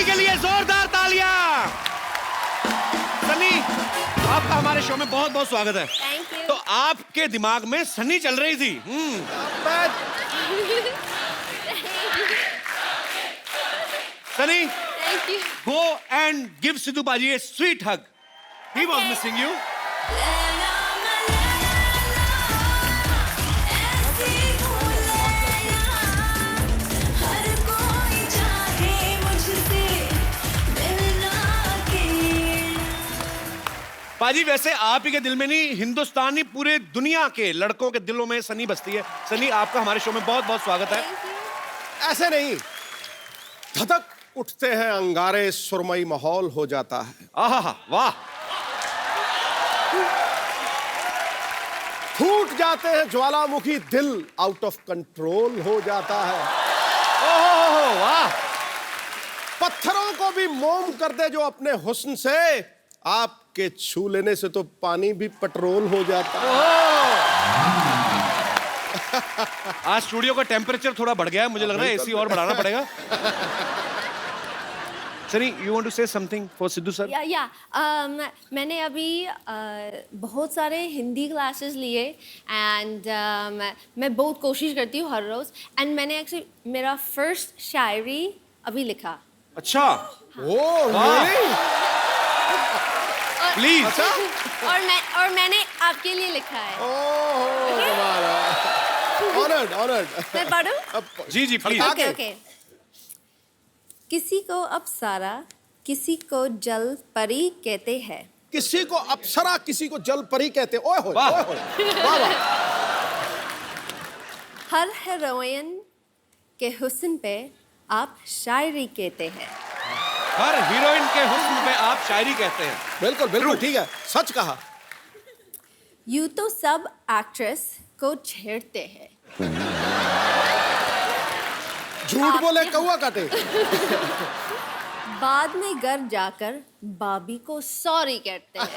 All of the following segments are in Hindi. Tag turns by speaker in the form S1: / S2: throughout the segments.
S1: के लिए जोरदार तालियां। सनी, आपका हमारे शो में बहुत बहुत स्वागत है।
S2: Thank you.
S1: तो आपके दिमाग में सनी चल रही थी। Sunny,
S2: thank you.
S1: go and give Sidhu Baji a sweet hug. He was missing you. पाजी, वैसे आप ही के दिल में नहीं, हिंदुस्तानी पूरे दुनिया के लड़कों के दिलों में सनी बसती है। सनी, आपका हमारे शो में बहुत बहुत स्वागत है।
S3: ऐसे नहीं, धधक उठते हैं अंगारे, सुरमई माहौल हो जाता है।
S1: आहा, वाह।
S3: फूट जाते हैं ज्वालामुखी, दिल आउट ऑफ कंट्रोल हो जाता है।
S1: ओह वाह।
S3: पत्थरों को भी मोम कर दे जो अपने हुस्न से, आपके छू लेने से तो पानी भी पेट्रोल हो जाता है।
S1: आज स्टूडियो का टेम्परेचर थोड़ा बढ़ गया है, मुझे लग रहा है एसी और बढ़ाना पड़ेगा। Sunny, you want to say something for Sidhu sir?
S2: मैंने अभी बहुत सारे हिंदी क्लासेस लिए एंड मैं बहुत कोशिश करती हूँ हर रोज एंड मैंने एक्चुअली मेरा फर्स्ट शायरी अभी लिखा।
S1: अच्छा।
S3: Oh
S1: please.
S2: और मैंने आपके लिए लिखा है।
S3: Honoured, honoured.
S2: मैं पढ़ूं?
S1: जी जी प्लीज।
S2: Okay okay. किसी को अप्सरा, किसी को जल परी कहते हैं।
S3: किसी को अप्सरा, किसी को जल परी कहते। ओए होए,
S1: वाह।
S3: ओए होए, वाह वाह।
S2: हर हीरोइन के हुस्न पे आप शायरी कहते हैं।
S1: हर हीरोइन के हुस्न पे आप शायरी कहते हैं।
S3: बिल्कुल बिल्कुल ठीक है, सच कहा।
S2: यूं तो सब एक्ट्रेस को छेड़ते हैं।
S3: झूठ बोले कौवा काटे।
S2: बाद में घर जाकर बाबी को सॉरी कहते हैं।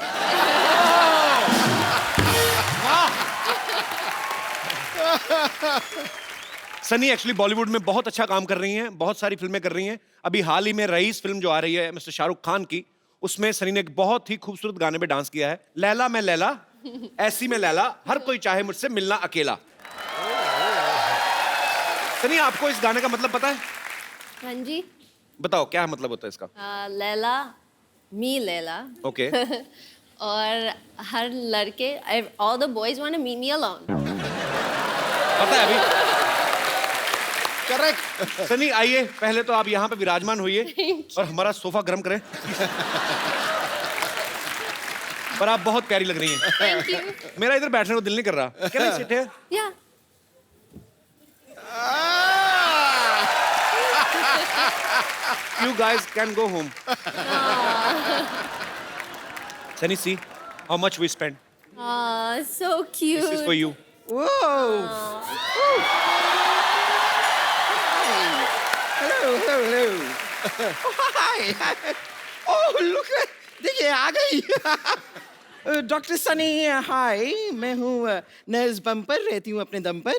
S1: सनी एक्चुअली बॉलीवुड में बहुत अच्छा काम कर रही हैं, बहुत सारी फिल्में कर रही हैं। अभी हाल ही में रईस फिल्म जो आ रही है मिस्टर शाहरुख खान की, उसमें सनी ने एक बहुत ही खूबसूरत गाने पे डांस किया है। लैला मैं लैला, ऐसी मैं लैला, हर कोई चाहे मुझसे मिलना अकेला। सनी, आपको इस गाने का मतलब पता है?
S2: हाँ जी।
S1: बताओ क्या मतलब होता है इसका?
S2: लैला मी लैला।
S1: ओके।
S2: और हर लड़के all the boys want to meet me alone।
S1: पता है अभी?
S3: करेक्ट।
S1: सनी आइए, पहले तो आप यहाँ पे विराजमान होइए और हमारा सोफा गर्म करें। पर आप बहुत प्यारी लग रही हैं।
S2: Thank you।
S1: मेरा इधर बैठने को दिल नहीं कर रहा। Can I sit here?
S2: Yeah।
S1: You guys can go home. Sunny, see how much we spent.
S2: So cute।
S1: This is for you.
S4: Whoa! Hello. Oh, hi. Oh, look at, देखिए आ गई। डॉक्टर सनी, हाय, मैं हूँ नर्स बम्पर, रहती हूँ अपने दम पर।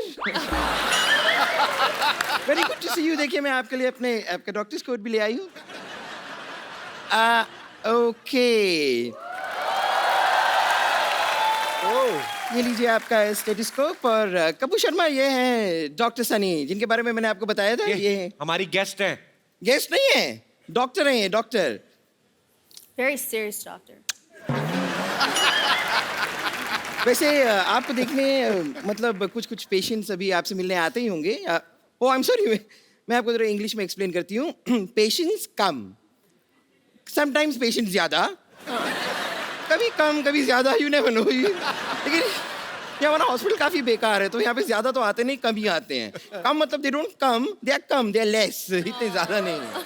S4: Very good to see you. देखिए मैं आपके लिए आपका डॉक्टर्स कोट भी ले आई हूँ। ओके, ये लीजिए आपका स्टेथोस्कोप। और कपूर शर्मा, ये हैं डॉक्टर सनी, जिनके बारे में मैंने आपको बताया था। ये हैं
S1: हमारी गेस्ट हैं।
S4: गेस्ट नहीं है, डॉक्टर हैं ये, डॉक्टर।
S2: Very serious doctor।
S4: वैसे आपको देखने मतलब कुछ पेशेंट्स अभी आपसे मिलने आते ही होंगे। ओह आई एम सॉरी, मैं आपको जरा इंग्लिश में एक्सप्लेन करती हूँ। पेशेंट्स कम, समटाइम्स पेशेंट्स ज़्यादा, कभी कम कभी ज़्यादा, यू नेवर नो। लेकिन ये हमारा हॉस्पिटल काफ़ी बेकार है, तो यहाँ पे ज़्यादा तो आते नहीं, कम ही आते हैं। कम मतलब they don't come, they are less, इतने ज़्यादा नहीं है।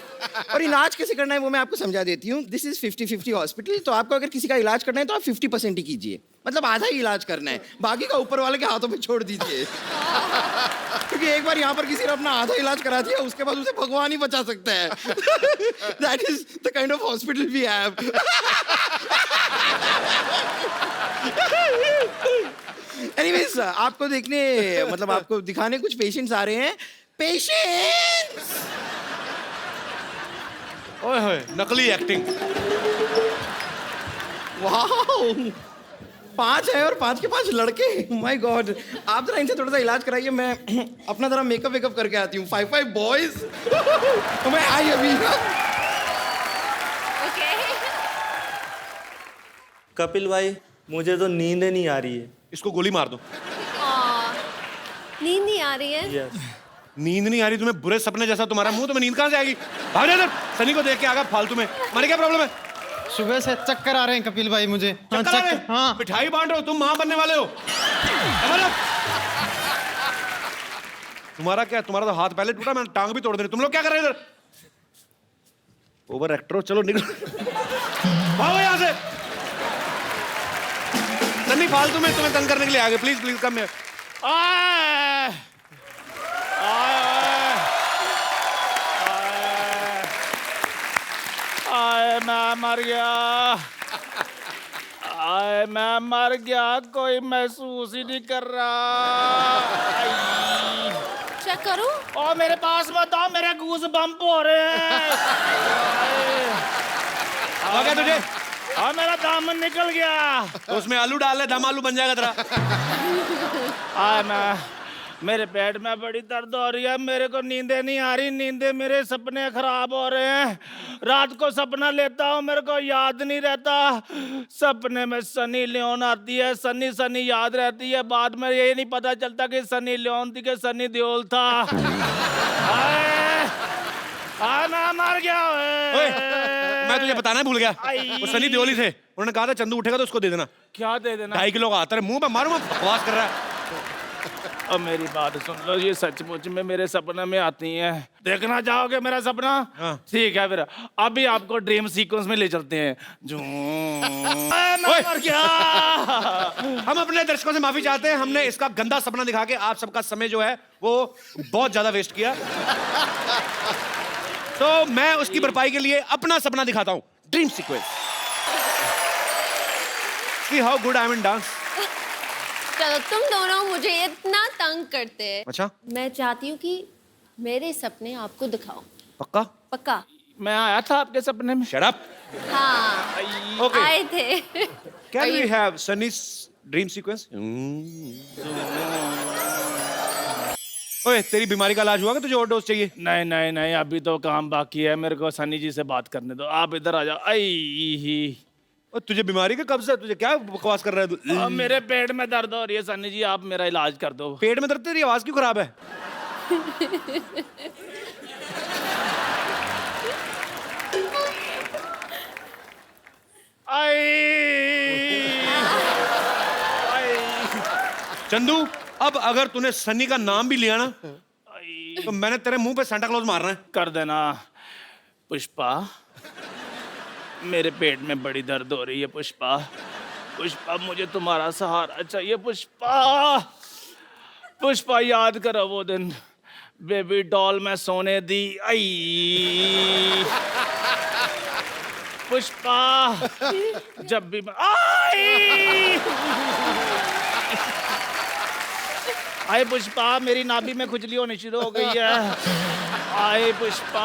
S4: और इलाज कैसे करना है वो मैं आपको समझा देती हूँ। This is 50-50 hospital. तो आपको अगर किसी का इलाज करना है तो आप 50% ही कीजिए, मतलब आधा ही इलाज करना है, बाकी का ऊपर वाले के हाथों में छोड़ दीजिए। क्योंकि एक बार यहाँ पर किसी ने अपना आधा इलाज करा दिया, उसके बाद उसे भगवान ही बचा सकता है। That is the kind of hospital we have. Anyways, आपको देखने मतलब आपको दिखाने कुछ पेशेंट्स आ रहे हैं। पेशेंट्स,
S1: ओए होए, नकली एक्टिंग।
S4: वाह, 5 है और 5 के 5 लड़के। माय गॉड, आप जरा इनसे थोड़ा सा इलाज कराइए, मैं अपना जरा मेकअप वेकअप करके आती हूँ। 5 बॉयज। तो मैं आई अभी।
S2: ओके।
S5: कपिल भाई, मुझे तो नींद नहीं आ रही है।
S1: इसको गोली मार दो।
S2: नींद नहीं आ रही है?
S5: यस।
S1: नींद नहीं आ रही तुम्हें? बुरे सपने जैसा तुम्हारा मुंह, तुम्हें नींद कहाँ से आएगी? भाग जा इधर। सनी को देख के आगा फालतू में। मारे क्या प्रॉब्लम है?
S6: सुबह से चक्कर आ रहे हैं कपिल भाई मुझे।
S1: चक्कर आ रहे हैं?
S6: हाँ।
S1: मिठाई बांट रहे हो तुम, मां बनने वाले हो। तुम्हारा क्या? तुम्हारा तो हाथ पहले टूटा, मैंने टांग भी तोड़ दी। तुम लोग क्या कर रहे हो इधर? ओवर एक्टर हो, चलो निकलो। भागो यहाँ से। सन्नी फालतू में तुम्हें तंग करने के लिए आ गए। Please please come here.
S7: आए मैं मर गया। आए मैं मर गया, कोई महसूस ही नहीं कर रहा।
S2: चेक करूं?
S7: और मेरे पास मत आओ, मेरे गूज बम्प हो रहे हैं।
S1: आ गया तुझे?
S7: और मेरा दामन निकल गया।
S1: तो उसमें आलू डाल ले, दम आलू बन जाएगा तेरा।
S7: आए मैं, मेरे पेट में बड़ी दर्द हो रही है, मेरे को नींदें नहीं आ रही, नींदें, मेरे सपने खराब हो रहे हैं। रात को सपना लेता हूँ, मेरे को याद नहीं रहता। सपने में सनी लियोन आती है, सनी सनी याद रहती है, बाद में ये नहीं पता चलता कि सनी लियोन थी कि सनी देओल था। मैं मर गया।
S1: ओए, मैं तुझे बताना भूल गया।
S7: आई।
S1: वो सनी देओल ही थे। उन्होंने कहा था चंदू उठेगा तो उसको दे देना।
S7: क्या दे देना?
S1: 2.5 किलो का आता है। मुंह पे मारूंगा, बकवास कर रहा है।
S7: अब मेरी बात सुन लो, ये सचमुच में मेरे सपने में आती हैं। देखना चाहोगे मेरा सपना?
S1: हाँ।
S7: ठीक है, फिर अभी आपको ड्रीम सीक्वेंस में ले चलते हैं। मैं मर गया।
S1: हम अपने दर्शकों से माफी चाहते हैं, हमने इसका गंदा सपना दिखा के आप सबका समय जो है वो बहुत ज्यादा वेस्ट किया। तो मैं उसकी भरपाई के लिए अपना सपना दिखाता हूं, dream sequence. See how good I am in dance.
S2: चलो, तुम दोनों मुझे इतना तंग करते हैं।
S1: अच्छा,
S2: मैं चाहती हूँ कि मेरे सपने आपको दिखाओ।
S1: पक्का?
S2: पक्का?
S7: मैं आया था आपके सपने में।
S1: Shut up.
S2: हाँ,
S1: Okay.
S2: आए थे।
S1: Can we have Sunny's dream sequence? ओए, तेरी बीमारी का इलाज हुआ कि तुझे और डोज चाहिए?
S7: नहीं नहीं नहीं, अभी तो काम बाकी है, मेरे को सनी जी से बात करने दो। आप इधर आ जाओ। आई,
S1: और तुझे बीमारी का कब्ज है? तुझे क्या बकवास कर रहा है तू?
S7: अब मेरे पेट में दर्द हो रही है सनी जी, आप मेरा इलाज कर दो।
S1: पेट में दर्द? तेरी आवाज क्यों खराब है? चंदू, अब अगर तूने सनी का नाम भी लिया ना तो मैंने तेरे मुंह पे सांता क्लॉज मारना है।
S7: कर देना। पुष्पा, मेरे पेट में बड़ी दर्द हो रही है। पुष्पा, पुष्पा, मुझे तुम्हारा सहारा चाहिए। पुष्पा, पुष्पा, याद करो वो दिन बेबी डॉल में सोने दी। आई, पुष्पा, जब भी आई, आए पुष्पा, मेरी नाभि में खुजली होनी शुरू हो गई है। आए पुष्पा,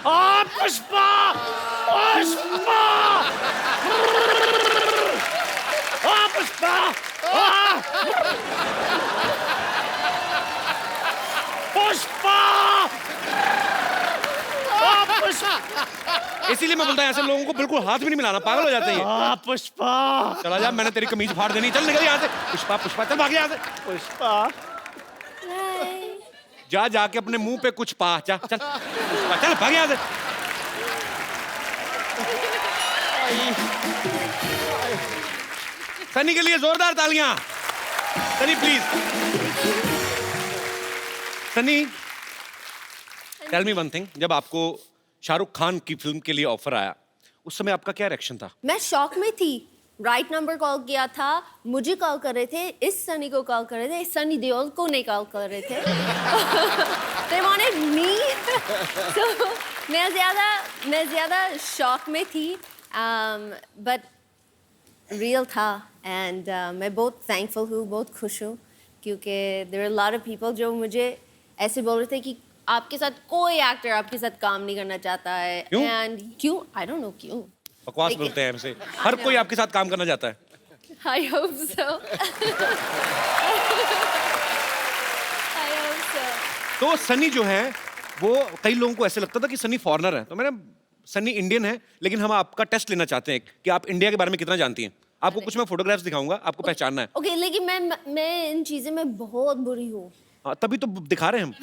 S7: आ पुष्पा, पुष्पा, आ पुष्पा, पुष्पा, पुष्पा।
S1: इसीलिए मैं बोलता हूँ ऐसे लोगों को बिल्कुल हाथ भी नहीं मिलाना, पागल हो जाते हैं।
S7: पुष्पा,
S1: चला जा, मैंने तेरी कमीज फाड़ देनी। चल निकल यहाँ से। पुष्पा, पुष्पा, चल भाग यहाँ से।
S7: पुष्पा,
S1: जा जाके अपने मुंह पे कुछ पा। जा चल, पुष्पा, चल भाग यहाँ से। सनी के लिए जोरदार तालियां। Sunny please. Sunny, tell me one thing, जब आपको शाहरुख खान की फिल्म के लिए ऑफर आया उस समय आपका क्या रिएक्शन था?
S2: मैं शॉक में थी। राइट नंबर कॉल किया था, मुझे कॉल कर रहे थे, इस सनी को कॉल कर रहे थे, सनी देओल को नहीं कॉल कर रहे थे। They wanted me. So, मैं ज़्यादा शॉक में थी, but रियल था। एंड मैं बहुत थैंकफुल हूँ, बहुत खुश हूँ, क्योंकि there are a lot of people जो मुझे ऐसे बोल रहे थे कि आपके साथ कोई एक्टर आपके साथ काम नहीं करना चाहता है
S1: क्यों?
S2: एंड क्यों आई डोंट नो क्यों
S1: बकवास
S2: लेकिन-
S1: बोलते हैं हमसे, हर कोई आपके साथ काम करना चाहता है।
S2: I hope so I hope so
S1: तो सनी जो है वो कई लोगों को ऐसे लगता था कि सनी फॉरेनर है, तो मैंने सनी इंडियन है, लेकिन हम आपका टेस्ट लेना चाहते हैं कि आप इंडिया के बारे में कितना जानती हैं। आपको कुछ मैं फोटोग्राफ्स दिखाऊंगा, आपको पहचानना है।
S2: ओके लेकिन मैं इन चीज़ों में बहुत बुरी हूँ।
S1: हाँ, तभी तो दिखा रहे हैं हम।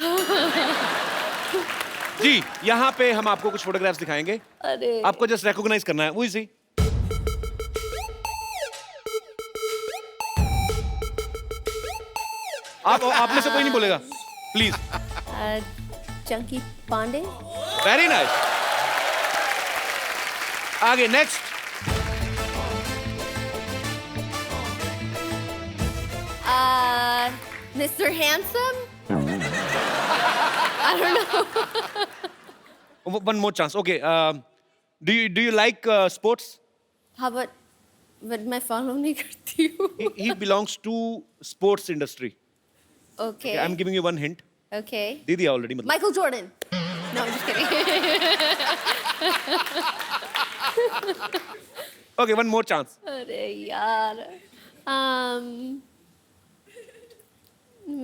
S1: जी, यहाँ पे हम आपको कुछ फोटोग्राफ्स दिखाएंगे,
S2: अरे
S1: आपको जस्ट रिकॉग्नाइज करना है, वो इसी। आप में से कोई नहीं बोलेगा, please.
S2: Chunky Pandey
S1: very nice. आगे next.
S2: Mister handsome I don't know
S1: One more chance. Okay. Do you like sports?
S2: हाँ बट मैं फॉलो नहीं करती हूँ।
S1: He belongs to sports industry.
S2: Okay
S1: I'm giving you one hint.
S2: Okay
S1: दे दिया already मतलब.
S2: Michael Jordan no just kidding
S1: Okay, one more chance.
S2: अरे यार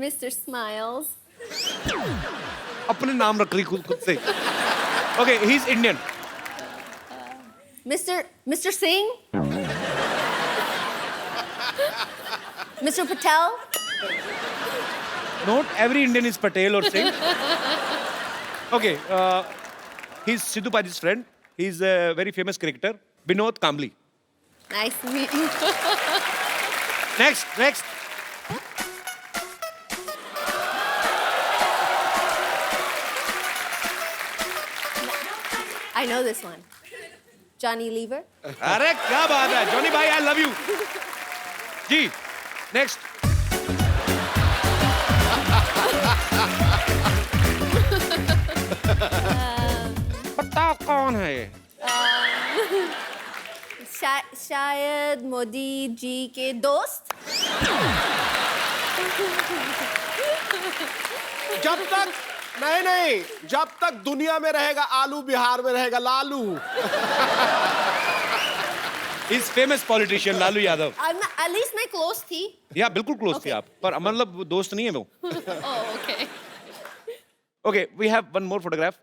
S2: मिस्टर स्माइल्स
S1: अपने नाम रख रही खुद से. Okay, he's Indian.
S2: Mister Singh mister Patel
S1: Not every Indian is Patel or Singh. Okay, he's Sidhu Paji's friend. He's a very famous cricketer, Binod Kambli.
S2: Nice to meet you
S1: Next.
S2: I know this one. Johnny Lever.
S1: अरे क्या बात है, जॉनी भाई, I love you. Ji, next. बताओ कौन है ये?
S2: शायद मोदी जी के दोस्त
S3: जब तक नहीं जब तक दुनिया में रहेगा आलू, बिहार में रहेगा Lalu.
S1: He's famous politician Lalu Yadav.
S2: at least मैं close थी.
S1: या बिल्कुल क्लोज थी
S2: Okay.
S1: आप, पर मतलब वो दोस्त नहीं है वो.
S2: Oh, okay.
S1: Okay, we have one more photograph.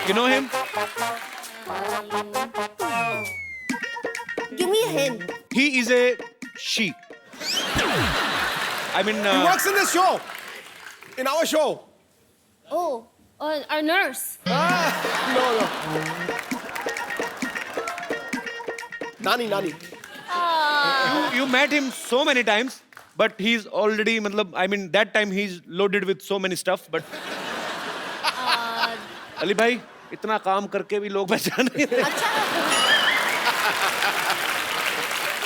S1: You know him?
S2: Give me a hint.
S1: He is a she. I mean,
S3: He works in this show, in our show.
S2: Oh, our nurse.
S3: No. Nani.
S1: you met him so many times, but he's already, मतलब, I mean, that time he's loaded with so many stuff, but. Ali भाई, इतना काम करके भी लोग पहचान नहीं रहे.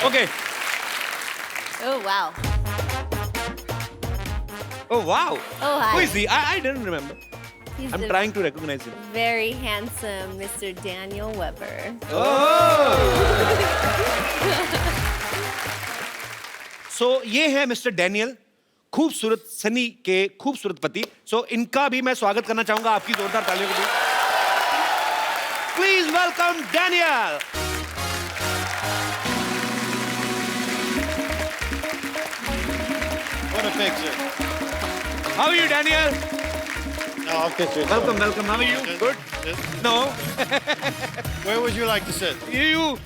S1: Okay.
S2: Oh wow.
S1: Oh wow.
S2: Oh, hi.
S1: Who is he? I didn't remember.
S2: He's
S1: I'm
S2: the
S1: trying to recognize him.
S2: very handsome Mr. Daniel Weber.
S1: So ये है मिस्टर डैनियल, खूबसूरत सनी के खूबसूरत पति. So इनका भी मैं स्वागत करना चाहूंगा आपकी जोरदार तालियों के लिए. Please welcome Daniel.
S8: What a picture.
S1: How are you, Daniel?
S8: No, I'll pitch it.
S1: Welcome. How are you? Good.
S8: Yes.
S1: No.
S8: Where would you like to sit?
S1: You.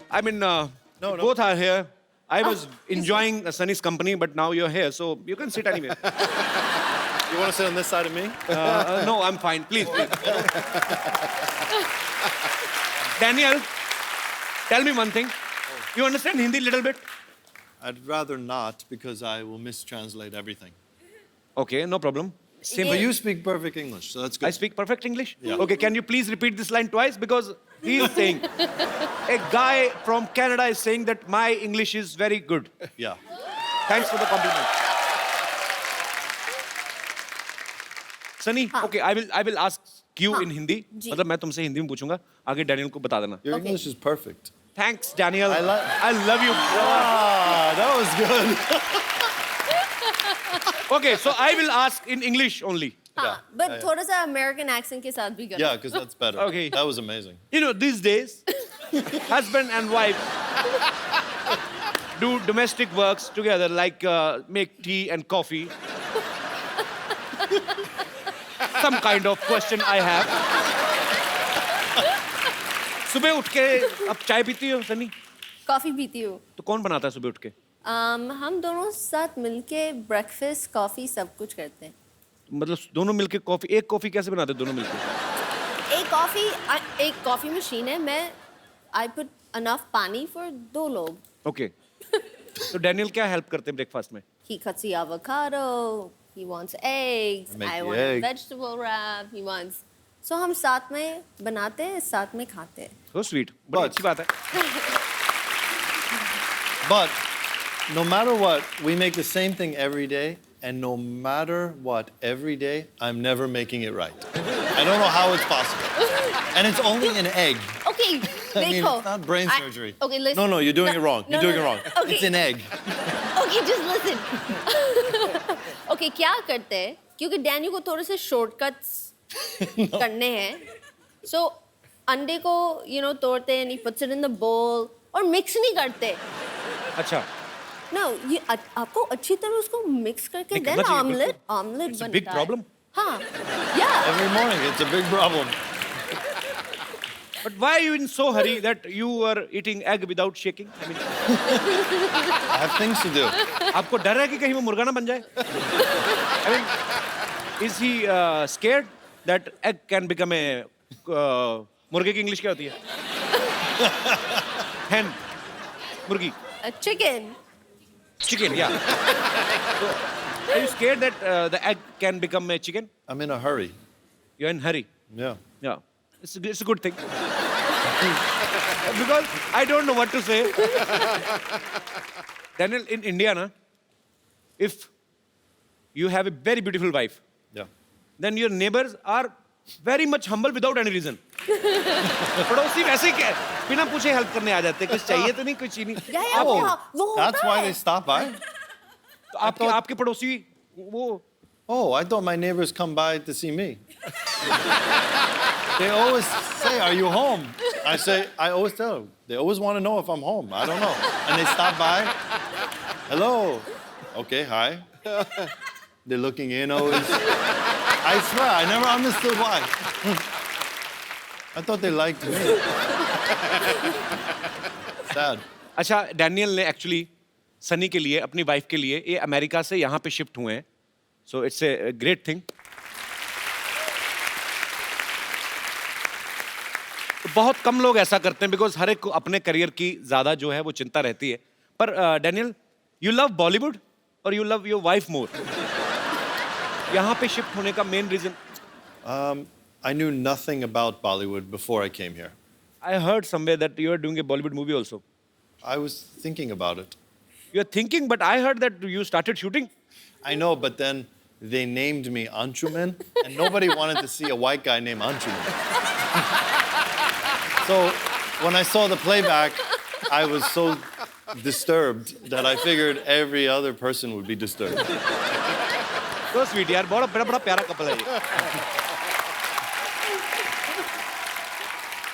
S1: I mean,
S8: no.
S1: both are here. I was enjoying Sunny's company, but now you're here, so you can sit anywhere.
S8: You want to sit on this side of me?
S1: No, I'm fine. Please. Daniel, tell me one thing. You understand Hindi a little bit?
S8: I'd rather not because I will mistranslate everything.
S1: Okay, no problem. Same
S8: But
S1: for you.
S8: you speak perfect English, so that's good.
S1: I speak perfect English.
S8: Yeah.
S1: Okay, can you please repeat this line twice? Because he's saying, a guy from Canada is saying that my English is very good.
S8: Yeah.
S1: Thanks for the compliment. Sunny, okay, I will ask you in Hindi.
S2: जी.
S1: मतलब मैं तुमसे हिंदी में पूछूंगा. आगे डैनियल को बता देना.
S8: Your
S2: Okay.
S8: English is perfect.
S1: Thanks, Daniel.
S8: I
S1: I love you.
S8: Ah, that was good.
S1: Okay, so I will ask in English only.
S2: हाँ, but थोड़ा सा American accent के साथ भी करो.
S8: Yeah, because that's better.
S1: Okay.
S8: That was amazing.
S1: You know, these days, husband and wife do domestic works together, like make tea and coffee. Some kind of question I have. सुबह उठ के अब चाय पीती हो सनी?
S2: कॉफी पीती हूँ.
S1: तो कौन बनाता है सुबह उठ के?
S2: हम दोनों साथ मिलके ब्रेकफास्ट, कॉफी सब कुछ करते हैं.
S1: मतलब दोनों मिलके कॉफी, एक कॉफी कैसे बनाते हैं दोनों मिलके?
S2: एक कॉफी मशीन है. मैं आई पुट अनफ पानी फॉर 2 लोग.
S1: ओके. तो डैनियल क्या हेल्प करते हैं ब्रेकफास्ट में?
S2: He cuts the avocado. He wants eggs.
S8: I make
S2: I
S8: the
S2: want a
S8: egg.
S2: vegetable wrap. He wants. So हम साथ में बनाते हैं, साथ में खाते हैं.
S1: So sweet. बड़ी
S8: But-
S1: अच्छी बात है.
S8: But no matter what, we make the same thing every day, and no matter what, every day, I'm never making it right. I don't know how it's possible. And it's only an egg.
S2: Okay,
S8: I mean,
S2: देखो.
S8: it's not brain
S2: I-
S8: surgery.
S2: Okay, listen.
S8: No, no, you're doing it wrong.
S2: No,
S8: You're doing
S2: no,
S8: it
S2: no.
S8: wrong.
S2: Okay.
S8: It's an egg.
S2: Okay, just listen. Okay, क्या करते हैं? क्योंकि डैनियल को थोड़े से शॉर्टकट्स करने हैं. So अंडे को तोड़ते हैं, he puts it in the bowl और मिक्स नहीं करते.
S1: अच्छा.
S2: No, ये आपको अच्छी तरह उसको मिक्स करके
S1: नहीं,
S2: देन
S1: करना चाहिए,
S2: ऑमलेट
S1: बिल्कुल.
S2: ऑमलेट
S1: It's a
S2: बनता
S1: big
S2: है.
S1: problem.
S2: हाँ, yeah.
S8: Every morning, it's a big problem.
S1: But why are you in so hurry that you are eating egg without shaking? I mean,
S8: I have things to do.
S1: आपको डर है कि कहीं वो मुर्गा ना बन जाए? I mean, is he scared that egg can become a मुर्गे की इंग्लिश क्या होती है? Hen, मुर्गी,
S2: Chicken.
S1: chicken, yeah. So, are you scared that the egg can become a chicken?
S8: I'm in a hurry.
S1: You're in hurry.
S8: Yeah.
S1: Yeah, it's a good thing. Because I don't know what to say. Daniel, in India, na, if you have a very beautiful wife,
S8: Yeah.
S1: then your neighbors are very much humble without any reason. पड़ोसी वैसे ही क्या बिना पूछे हेल्प करने आ जाते हैं, कुछ चाहिए तो नहीं, कुछ ही नहीं.
S2: Yeah, yeah,
S8: Oh,
S2: yeah. वो
S8: that's
S2: होता
S8: why
S2: है.
S8: they stop by?
S1: तो आपके पड़ोसी वो
S8: Oh, I thought my neighbors come by to see me. They always say, "Are you home?" I always tell them. They always want to know if I'm home. I don't know. And they stop by. Hello. Okay, hi. They're looking in always. I swear, I never understood why. I thought they liked me. Sad.
S1: अच्छा, डैनियल ने एक्चुअली सनी के लिए, अपनी वाइफ के लिए, ये अमेरिका से यहाँ पे शिफ्ट हुए हैं. So it's a great thing. बहुत कम लोग ऐसा करते हैं बिकॉज हर एक को अपने करियर की ज्यादा जो है वो चिंता रहती है. पर डैनियल, यू लव बॉलीवुड और you love your wife more. यहाँ पे शिफ्ट होने का main reason?
S8: I knew nothing about Bollywood before I came here.
S1: I heard somewhere that you are doing a Bollywood movie also.
S8: I was thinking about it.
S1: You are thinking, but I heard that you started shooting.
S8: I know, but then they named me Anshuman, and nobody wanted to see a white guy named Anshuman. So when I saw the playback, I was so disturbed that I figured every other person would be disturbed.
S1: So sweet यार, बड़ा बड़ा प्यारा कपल है ये.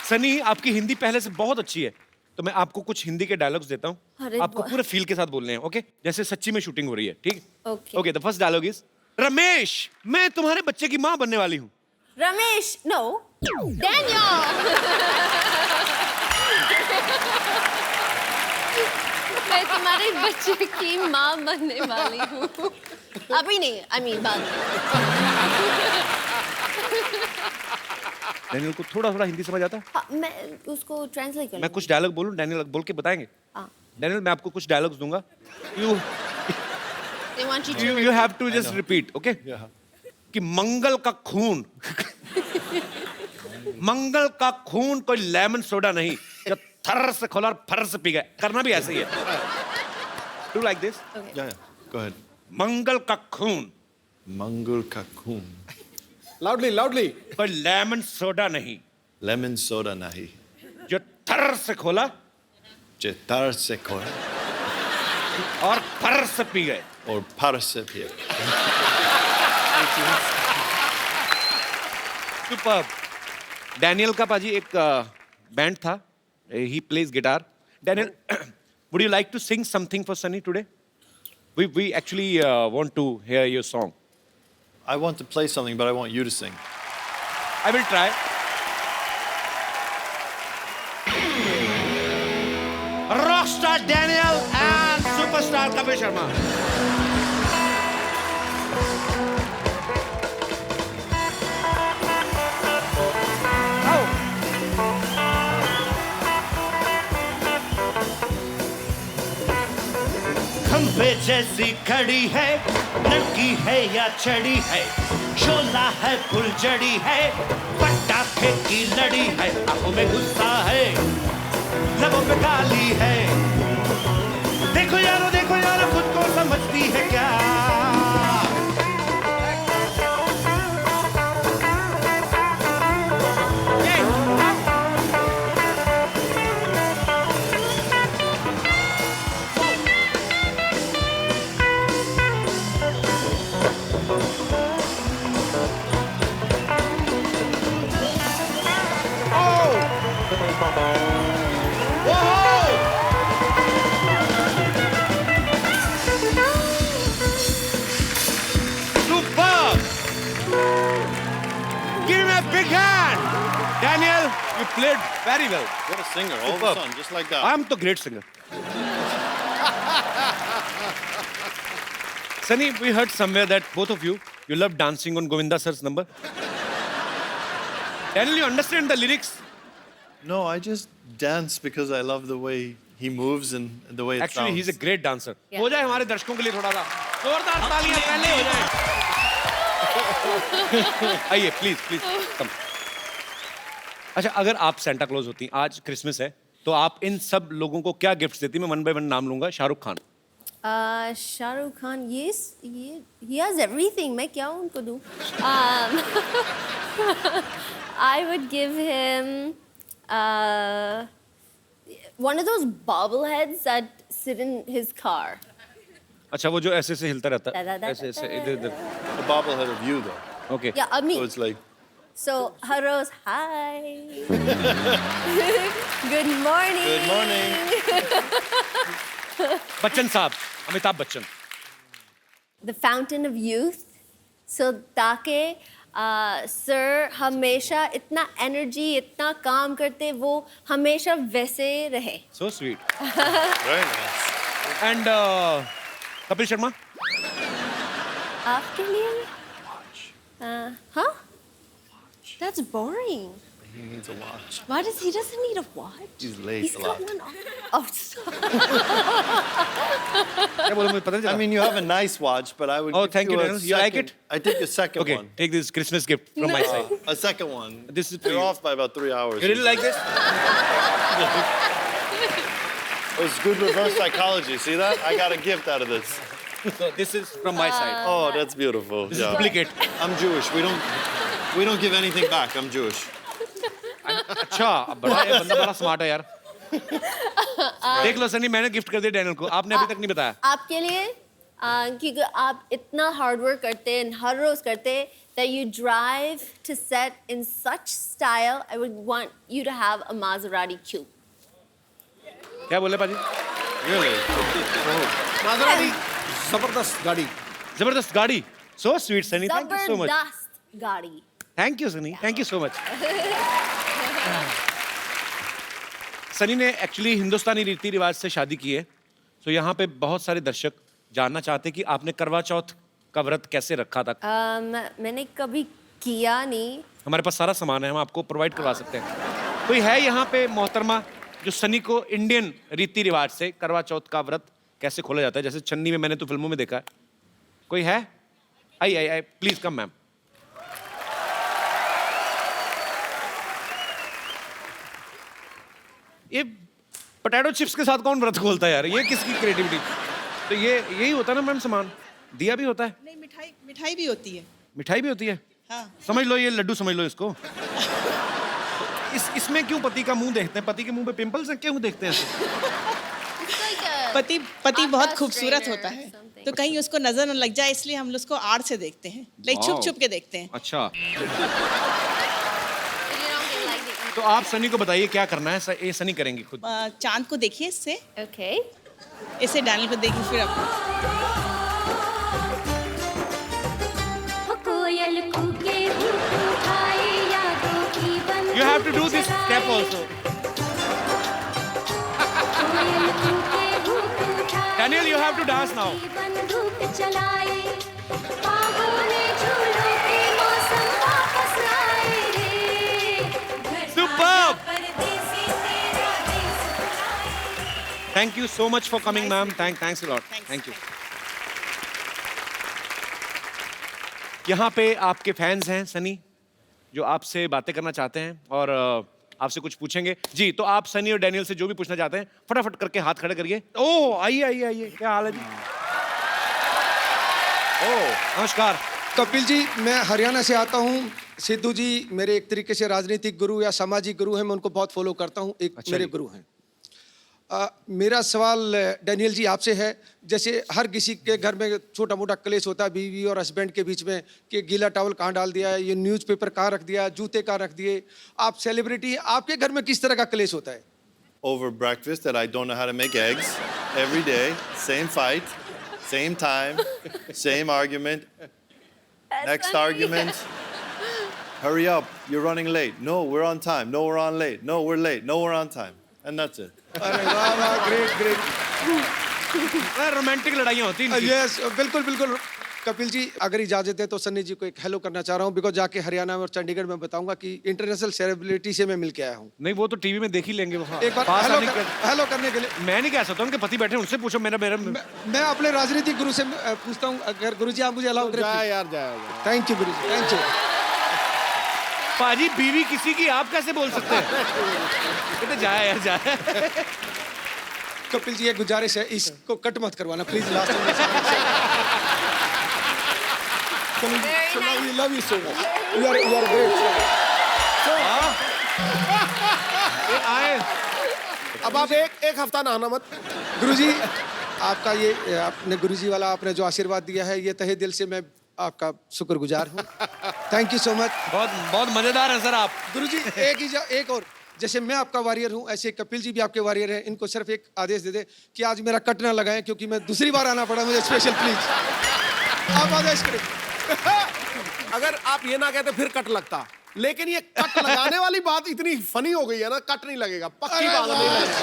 S1: सनी, आपकी हिंदी पहले से बहुत अच्छी है, तो मैं आपको कुछ हिंदी के डायलॉग्स देता हूँ.
S2: अरे
S1: आपको
S2: वाह.
S1: पूरे फील के साथ बोलने हैं, ओके? जैसे सच्ची में शूटिंग हो रही है, ठीक?
S2: Okay.
S1: Okay, the first dialogue is, Ramesh, मैं तुम्हारे बच्चे की माँ बनने वाली हूँ.
S2: रमेश, no. Daniel. मैं तुम्हारे बच्चे की माँ बनने वाली हूँ. अभी नहीं, I mean बाद में.
S1: डैनियल को थोड़ा थोड़ा हिंदी समझ आता है?
S2: हाँ, मैं उसको ट्रांसलेट कर
S1: मैं कुछ डायलॉग बोलूँ, डैनियल बोल के बताएंगे?
S2: हाँ.
S1: डैनियल, मैं आपको कुछ डायलॉग्स दूंगा.
S2: They want you to.
S1: You have to just repeat, okay?
S8: Yeah.
S1: कि मंगल का खून मंगल का खून कोई लेमन सोडा नहीं जो थर से खोला और फर से पी गए. करना भी ऐसे ही है. Do like this.
S8: Yeah, yeah. Go ahead.
S1: मंगल का खून
S8: Mangul Kakun.
S3: Loudly, loudly.
S1: कोई लेमन सोडा नहीं
S8: Lemon soda nahi.
S1: जो थर से खोला
S8: Chetar sekor.
S1: और फर से पी गए.
S8: or participio.
S1: सुपर। डैनियल का पाजी एक बैंड था, he plays guitar. Daniel, would you like to sing something for Sunny today? We actually want to hear your song.
S8: I want to play something, but I want you to sing.
S1: I will try. Rockstar Daniel and superstar Kapil Sharma.
S7: खंबे जैसी खड़ी है, लड़की है या चढ़ी है, शोला है फुलझड़ी है, पटाखे की लड़ी है, आंखों में गुस्सा है, लबों पे काली है। देखो यारो खुद को समझती है क्या?
S1: Superb! Give him a big hand! Daniel, you played very well.
S8: What a singer, all of a
S1: Superb.
S8: sudden, just like that.
S1: I'm the great singer. Sunny, we heard somewhere that both of you love dancing on Govinda sir's number. Daniel, you understand the lyrics?
S8: No, I just dance because I love the way he moves and the way it
S1: Actually,
S8: sounds.
S1: he's a great dancer.
S2: Yeah.
S1: हो जाए हमारे दर्शकों के लिए थोड़ा सा जोरदार तालियां पहले हो जाए. आइए, please, come. अच्छा, अगर आप सेंटा क्लॉज होती, आज क्रिसमस है, तो आप इन सब लोगों को क्या गिफ्ट्स देती? मैं वन बाय वन नाम लूंगा. शाहरुख खान.
S2: शाहरुख खान, ये he has everything. मैं क्या उनको दूँ? I would give him one of those bobbleheads that sit in his car.
S1: अच्छा, वो जो ऐसे से हिलता रहता है,
S2: Da-da-da-da-da.
S1: ऐसे ऐसे इधर इधर.
S8: A bobblehead of you, though.
S1: Okay.
S2: Yeah, of me.
S8: So it's like,
S2: So, Haros, hi. Good morning.
S8: good morning.
S1: Bachchan साहब, Amitabh Bachchan.
S2: The fountain of youth. So, ताकि सर हमेशा इतना एनर्जी, इतना काम करते, वो हमेशा वैसे रहे.
S1: So sweet.
S8: Very nice.
S1: And Kapil Sharma.
S2: आपके लिए? Huh? That's boring.
S8: He needs a watch.
S2: Why does he doesn't need a watch?
S8: He's late
S2: He's
S8: a
S2: got
S8: lot.
S2: one on. Oh, stop.
S1: क्या बोलूं, मुझे पता नहीं चला.
S8: I mean, you have a nice watch, but I would.
S1: Oh,
S8: give
S1: thank you,
S8: a
S1: Daniel. You like
S8: second-
S1: it?
S8: I take a second
S1: Okay,
S8: one.
S1: take this Christmas gift from my side.
S8: A second one.
S1: This is for
S8: You're
S1: you.
S8: off by about 3 hours.
S1: You really like this?
S8: It was good reverse psychology. See that? I got a gift out of this.
S1: So this is from my side.
S8: Oh, that's beautiful.
S1: This is
S8: Yeah.
S1: duplicate.
S8: I'm Jewish. We don't give anything back. I'm Jewish.
S1: अच्छा, अब बड़ा ये बंदा बड़ा स्मार्ट है यार. देख लो सनी, मैंने गिफ्ट कर दिया डैनियल को. आपने अभी तक नहीं बताया.
S2: आपके लिए क्योंकि आप इतना हार्ड वर्क करते हैं, हर रोज करते हैं, that you drive to set in such style, I would want you to have a Maserati coupe.
S1: क्या बोले पाजी?
S8: Really?
S3: माजराती जबरदस्त गाड़ी.
S1: जबरदस्त गाड़ी. So sweet, Sunny. Thank you so much.
S2: जबरदस्त गाड़ी.
S1: Thank you, Sunny. Thank you so much. Sunny ने एक्चुअली हिंदुस्तानी रीति रिवाज से शादी की है. तो यहाँ पे बहुत सारे दर्शक जानना चाहते हैं कि आपने करवा चौथ का व्रत कैसे रखा था.
S2: मैंने कभी किया नहीं.
S1: हमारे पास सारा सामान है, हम आपको प्रोवाइड करवा सकते हैं. कोई है यहाँ पे मोहतरमा जो सनी को इंडियन रीति रिवाज से करवा चौथ का व्रत कैसे खोला जाता है, जैसे चन्नी में मैंने तो फिल्मों में देखा है. कोई है? आई प्लीज कम मैम. ये पोटैटो चिप्स के साथ कौन व्रत खोलता है यार? ये किसकी क्रिएटिविटी? तो ये यही होता है ना मैम सामान. दिया भी होता है,
S9: नहीं, मिठाई भी होती है.
S1: मिठाई भी होती है.
S9: हाँ.
S1: समझ लो ये लड्डू समझ लो इसको. इसमें क्यों पति का मुंह देखते हैं? पति के मुंह पे पिंपल्स हैं, क्यों देखते हैं ऐसे?
S9: पति बहुत खूबसूरत होता है. तो कहीं उसको नजर न लग जाए, इसलिए हम लोग उसको आड़ से देखते हैं, लाइक छुप छुप के देखते हैं।
S1: अच्छा,
S2: You don't think like it.
S1: तो आप सनी को बताइए क्या करना है। ये सनी करेंगी खुद।
S9: चांद को देखिए इससे,
S2: Okay.
S9: इसे डैनियल को देखिए, फिर आप
S10: कोयल कूके उठाए यादों की बंदूक
S1: You have to do this step also.
S10: कोयल कूके उठाए
S1: Daniel, you have to dance now.
S10: बंदूक चलाए बाहों में झूलों के मौसम वापस आए रे
S1: Superb.
S10: परदेसी तेरा देश बुलाए।
S1: Thank you so much for coming, ma'am. Thanks a lot.
S9: Thanks.
S1: Thank you. यहाँ पे आपके फैंस हैं सनी, जो आपसे बातें करना चाहते हैं और आपसे कुछ पूछेंगे। जी, तो आप सनी और डैनियल से जो भी पूछना चाहते हैं फटाफट करके हाथ खड़े करिए। ओह, आइए आइए आइए, क्या हाल है जी? ओह, नमस्कार।
S11: कपिल जी, मैं हरियाणा से आता हूँ। सिद्धू जी मेरे एक तरीके से राजनीतिक गुरु या सामाजिक गुरु हैं, मैं उनको बहुत फॉलो करता हूँ, एक
S1: अच्छा
S11: मेरे
S1: जी।
S11: गुरु हैं। मेरा सवाल डैनियल जी आपसे है, जैसे हर किसी के घर में छोटा मोटा क्लेश होता है बीवी और हस्बैंड के बीच में कि गीला टॉवल कहाँ डाल दिया है, ये न्यूज़पेपर कहाँ रख दिया, जूते कहाँ रख दिए। आप सेलिब्रिटी हैं, आपके घर में किस तरह का क्लेश होता है?
S8: Over breakfast that I don't know how to make eggs every day, same fight, same time, same argument. Next argument. Hurry up, you're running late. No, we're on time. No, we're on late. No, we're late. No, we're on time. And that's it.
S11: अरे वाह वाह, ग्रेट ग्रेट।
S1: रोमांटिक लड़ाइयाँ होती हैं इनकी।
S11: यस, बिल्कुल बिल्कुल। कपिल जी अगर इजाजत है तो सन्नी जी को एक हेलो करना चाह रहा हूँ, बिकॉज जाके हरियाणा और चंडीगढ़ में बताऊंगा कि इंटरनेशनल सेलिब्रिटी से मैं मिल के आया हूँ।
S1: नहीं, वो तो टीवी में देख ही लेंगे।
S11: एक बार
S1: पास
S11: हेलो
S1: आने के-
S11: हेलो करने के लिए
S1: मैं नहीं कह सकता, उनके पति बैठे हैं, उनसे पूछो। मेरा मेरा
S11: मैं अपने राजनीतिक गुरु से पूछता हूँ, अगर गुरु जी आप मुझे अलाउ करें।
S3: जाए यार, जाए।
S11: Thank you Guru ji, thank you.
S1: पाजी, बीवी किसी की आप कैसे बोल सकते हैं? कहते जाए यार, जाए।
S11: कपिल जी एक गुजारिश है, इसको कट मत करवाना प्लीज। लास्ट में love you so much, you are great.
S1: आए
S3: अब आप एक हफ्ता नहाना मत।
S11: गुरुजी आपका ये आपने गुरुजी वाला आपने जो आशीर्वाद दिया है, ये तहे दिल से मैं आपका शुक्रगुजार हूँ। Thank you so much.
S1: बहुत बहुत मजेदार है सर आप।
S11: गुरुजी एक और, जैसे मैं आपका वॉरियर हूँ ऐसे कपिल जी भी आपके वॉरियर हैं। इनको सिर्फ एक आदेश दे दे कि आज मेरा कट ना लगाएं, क्योंकि मैं दूसरी बार आना पड़ा मुझे स्पेशल, प्लीज आप आदेश करें।
S3: अगर आप ये ना कहते फिर कट लगता, लेकिन ये कट लगाने वाली बात इतनी फनी हो गई है ना, कट नहीं लगेगा, पक्की बात नहीं लगेगा।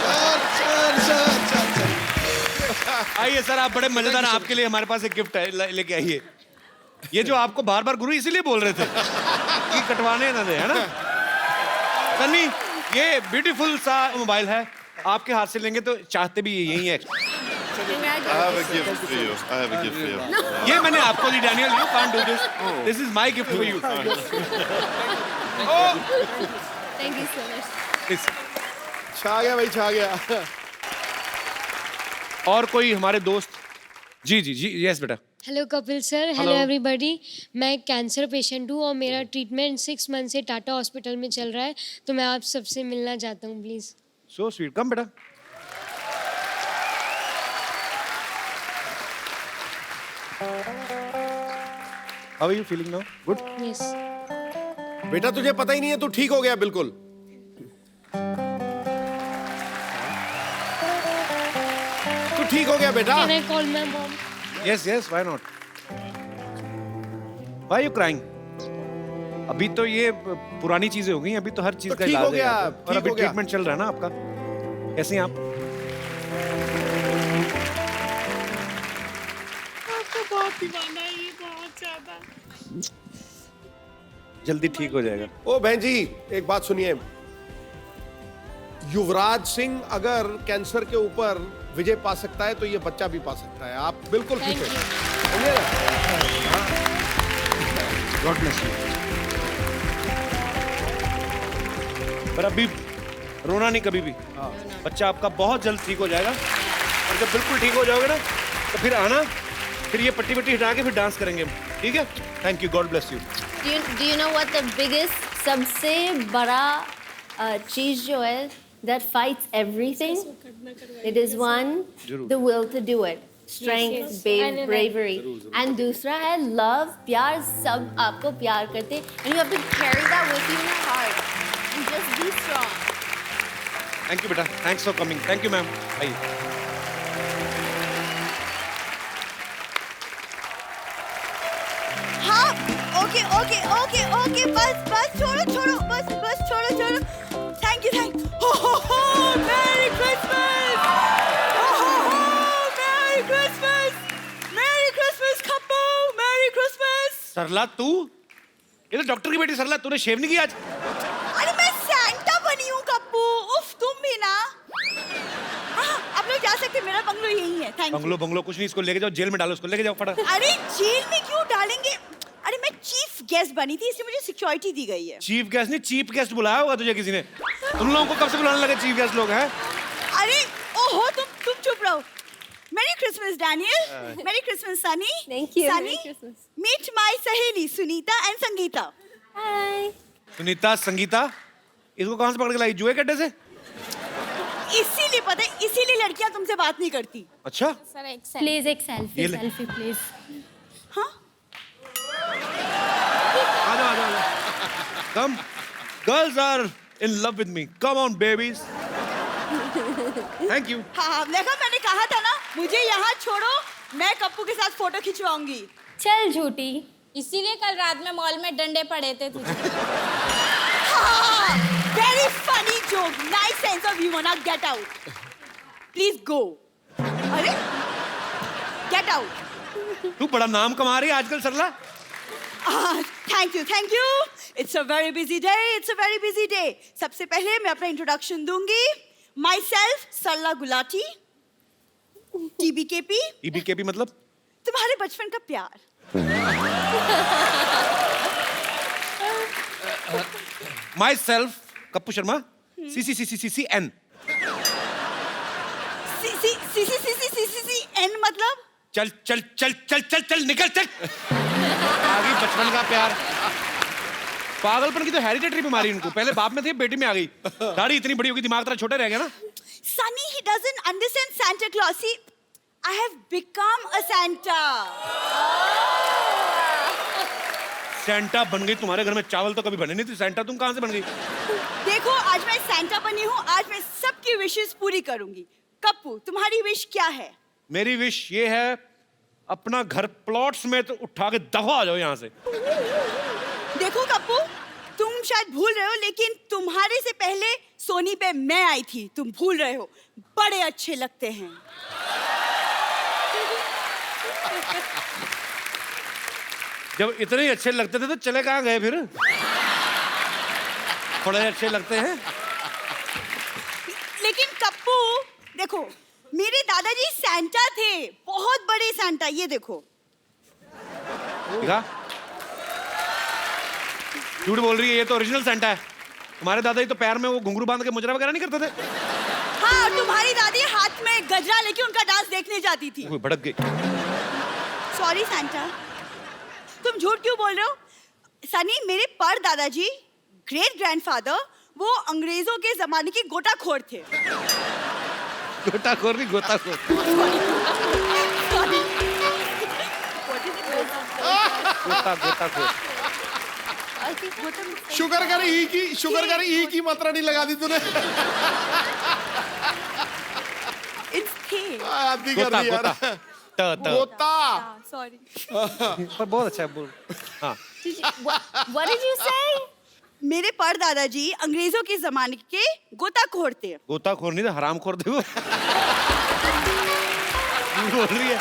S1: आइए सर, आप बड़े मजेदार हैं। आपके लिए हमारे पास एक गिफ्ट है, लेके आइए। ये जो आपको बार बार गुरु इसीलिए बोल रहे थे कि कटवाने ना दे, है ना सन्नी? ये ब्यूटीफुल सा मोबाइल है, आपके हाथ से लेंगे तो चाहते भी यही है।
S8: I have a gift for you. I have a gift for you.
S1: ये मैंने आपको दी, Daniel. You can't do this, this is my gift for you.
S2: Thank you so much.
S3: छा गया भाई, छा गया।
S1: और कोई हमारे दोस्त? जी जी जी, यस बेटा।
S10: Hello Kapil sir, hello everybody. मैं एक कैंसर पेशेंट हूँ और मेरा ट्रीटमेंट 6 मंथ से टाटा हॉस्पिटल में चल रहा है, तो मैं आप सबसे मिलना चाहता हूँ प्लीज़।
S1: सो स्वीट, कम बेटा। How are you feeling now? Good.
S10: Yes.
S3: बेटा तुझे पता ही नहीं है, तू ठीक हो गया बिल्कुल। तू ठीक हो गया बेटा।
S10: Can I call my mom?
S1: Yes, yes, why not? Why are you crying? अभी तो ये पुरानी चीजें हो गई, अभी तो हर चीज
S3: तो
S1: का
S3: ठीक
S1: इलाज
S3: हो गया,
S1: है।
S3: ठीक
S1: और अभी
S3: हो गया।
S1: ट्रीटमेंट चल रहा है ना आपका। कैसे हैं आप?
S9: आपको बहुत दीवाना है ये, बहुत ज्यादा।
S1: जल्दी ठीक हो जाएगा।
S3: ओ बहन जी, एक बात सुनिए। युवराज सिंह अगर कैंसर के ऊपर विजय पा सकता है तो ये बच्चा भी पा सकता है। आप बिल्कुल फिट
S10: थैंक
S3: है।
S10: यू।
S3: समझे ना?
S1: God bless you. पर अभी रोना नहीं कभी भी। बच्चा आपका बहुत जल्द ठीक हो जाएगा, और जब बिल्कुल ठीक हो जाओगे ना तो फिर आना, फिर ये पट्टी पट्टी हटा के फिर डांस करेंगे हम, ठीक है? Thank you, God bless you.
S2: Do you know what the biggest, सबसे बड़ा चीज जो है that fights everything? It is one, the will to do it. Strength,
S10: yes. I know that.
S2: Bravery, and दूसरा है लव, प्यार, सब आपको प्यार करते and you have to carry that with you in your heart and just be strong.
S1: Thank you बेटा, thanks for coming. Thank you ma'am. आइए.
S12: हाँ, ओके ओके ओके ओके, बस छोड़ो छोड़ो, बस छोड़ो. Thank you. Merry Christmas. Merry Christmas Kappu. Merry Christmas.
S1: सरला तू, ये तो डॉक्टर की बेटी सरला, तूने शेव नहीं किया आज?
S12: अरे मैं सैंटा बनी हूँ कप्पू. उफ, तुम भी ना. हाँ, आप लोग जा सकते हैं, मेरा बंगलो यही है. Thank you.
S1: बंगलो कुछ नहीं, इसको लेके जाओ जेल में डालो, उसको लेके जाओ फटा.
S12: अरे जेल में क्यों डालेंगे? अरे मैं चीफ गेस्ट बनी थी, इसलिए मुझे सिक्योरिटी दी गई है.
S1: चीफ गेस्ट नहीं, चीफ गेस्ट बुलाया होगा तुझे किसी ने. तुम लोगों को कब से बुलाने लगे चीफ गेस्ट लोग हैं?
S12: अरे ओहो, तुम चुप रहो. Merry Christmas Daniel. Merry Christmas Sunny.
S2: Thank you.
S12: Sunny,
S2: Merry Christmas.
S12: Meet my सहेली सुनीता एंड संगीता.
S2: हाय.
S1: सुनीता, संगीता, इसको कहाँ से पकड़ के लाई? जुए के अड्डे से?
S12: इसीलिए पता है, इसीलिए लड़कियां तुमसे बात नहीं करती.
S1: अच्छा.
S2: प्लीज एक सेल्फी.
S1: ये ले.
S2: Selfie please.
S12: हाँ,
S1: आ जाओ. Come, girls are in love with me. Come on, babies. Thank you.
S12: हाँ, देखा, मैंने कहा था ना, मुझे यहाँ छोड़ो, मैं कप्पू के साथ फोटो खिंचवाऊंगी.
S2: चल झूठी.
S12: इसीलिए कल रात में मॉल में डंडे पड़े थे तुझे. Very funny joke. Nice sense of humour. Now get out. Please go. अरे गेट आउट.
S1: तू बड़ा नाम कमा रही है आजकल Sarla.
S12: Thank you. It's a very busy day. सबसे पहले मैं अपना इंट्रोडक्शन दूंगी. Myself Sarla Gulati. TBKP.
S1: TBKP मतलब?
S12: तुम्हारे बचपन का प्यार.
S1: Myself Kappu Sharma. CCCCCN.
S12: CCCCCN मतलब?
S1: चल निकल चल. आगे बचपन का प्यार. पागलपन की तो हेरिडिटरी बीमारी इनको. पहले बाप में थी, बेटी में आ गई. दाढ़ी इतनी बड़ी होगी, दिमाग तेरा छोटे रह गया ना.
S12: Sunny, he doesn't understand Santa Claus. See, I have become a Santa.
S1: Santa बन गई. तुम्हारे घर में चावल तो कभी बने नहीं थे. सेंटा तुम कहाँ से बन गई?
S12: देखो, आज मैं Santa बनी हूँ. आज मैं सबकी विशेस पूरी करूंगी. कप्पू, तुम्हारी विश क्या है?
S1: मेरी विश ये है, अपना घर प्लॉट्स में तो उठा के दफा आ जाओ यहाँ से.
S12: देखो कप्पू, तुम शायद भूल रहे हो, लेकिन तुम्हारे से पहले सोनी पे मैं आई थी. तुम भूल रहे हो. बड़े अच्छे लगते हैं.
S1: जब इतने ही अच्छे लगते थे तो चले कहाँ गए फिर? थोड़े अच्छे लगते हैं.
S12: लेकिन कप्पू देखो, मेरे दादाजी सैंटा थे, बहुत बड़े सैंटा. ये देखो.
S1: देखा? झूठ बोल रही है, ये तो ओरिजिनल सेंटा है. तुम्हारे दादाजी तो पैर में वो घुंघरू बांध के मुजरा वगैरह नहीं करते थे?
S12: हाँ, तुम्हारी दादी हाथ में गजरा लेके उनका डांस देखने जाती थी.
S1: वो भड़क गई.
S12: Sorry Santa. तुम झूठ क्यों बोल रहे हो? सनी, मेरे पर दादाजी, ग्रेट ग्रैंडफादर, वो अंग्रेजों के जमाने के गोताखोर थे.
S1: गोताखोर नहीं, गोताखोर. गोताखोर.
S3: शुगर कर ई की मात्रा नहीं लगा दी तूने. आदि कर रही यार. गोता.
S12: सॉरी.
S1: पर बहुत अच्छा है. बोल. हाँ.
S2: What did you say?
S12: मेरे पर दादाजी अंग्रेजों के जमाने के गोताखोर थे.
S1: गोताखोर नहीं था, हरामखोर थे वो. बोल रही है.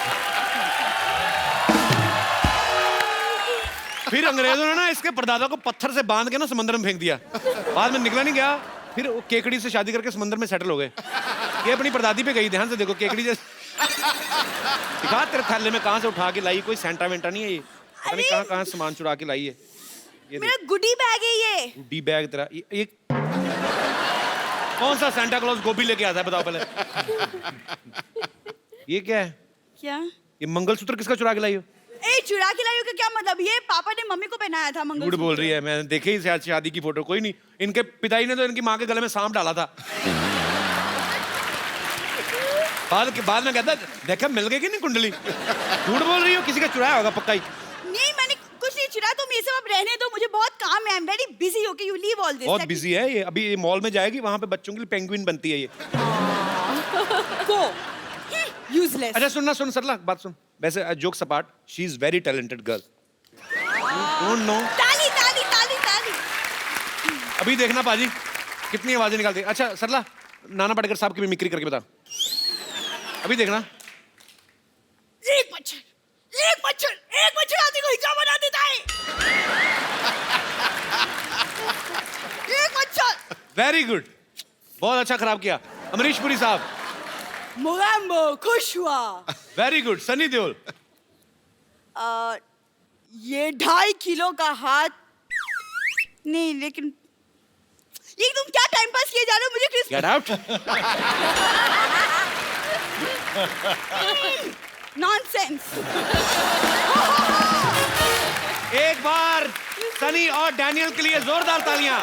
S1: फिर अंग्रेजों ने ना इसके परदादा को पत्थर से बांध के ना समंदर में फेंक दिया. बाद में निकला नहीं गया. फिर वो केकड़ी से शादी करके समंदर में सेटल हो गए. ये अपनी परदादी पे गई. ध्यान से देखो, केकड़ी जैसे. दिखा तेरे थैले में कहाँ से उठा के लाई. कोई सेंटा वेंटा नहीं है ये. पता नहीं कहाँ सामान चुरा के लाई है. ये
S12: मेरा गुडी बैग है ये.
S1: गुडी बैग तेरा. ये कौन सा सेंटा क्लॉज गोभी लेके आता है बताओ पहले. ये क्या है?
S12: क्या?
S1: ये मंगलसूत्र किसका चुरा के लाई हो?
S12: ए, चुरा के लाई हो का क्या मतलब? ये पापा ने मम्मी को पहनाया था मंगलसूत्र.
S1: झूठ बोल रही है. मैंने देखे ही शादी की फोटो. कोई नहीं, इनके पिताजी ने तो इनकी माँ के गले में सांप डाला था. बाद में कहता देखा मिल गई कि नहीं कुंडली। झूठ बोल रही हो, किसी का चुराया होगा पक्का ही।
S12: नहीं मैंने कुछ नहीं चुराया, तुम ये सब अब रहने दो, मुझे बहुत काम है, I am very busy. Okay you leave all this.
S1: बहुत बिजी है ये, अभी ये मॉल में जाएगी, वहां पे बच्चों के लिए पेंगुइन बनती है ये।
S12: गो यूजलेस।
S1: अच्छा सुन सरला, बात सुन। वैसे jokes apart, she is very talented girl. Don't know.
S12: ताली ताली ताली ताली।
S1: अभी देखना पाजी कितनी आवाजें निकालती है। अच्छा सरला, नाना पाटेकर साहब की मिमिक्री करके बता। अभी देखना।
S12: एक मच्छर आदमी को हिजड़ा बना देता है। एक मच्छर।
S1: वेरी गुड, बहुत अच्छा खराब किया। अमरीश पुरी साहब।
S12: मोगैम्बो खुश हुआ।
S1: Very good. सनी देओल।
S12: ये 2.5 किलो का हाथ नहीं, लेकिन ये तुम क्या टाइम पास किए जा रहे हो? मुझे क्रिस
S1: गेट आउट।
S12: नॉनसेंस।
S1: एक बार सनी और डैनियल के लिए जोरदार तालियां।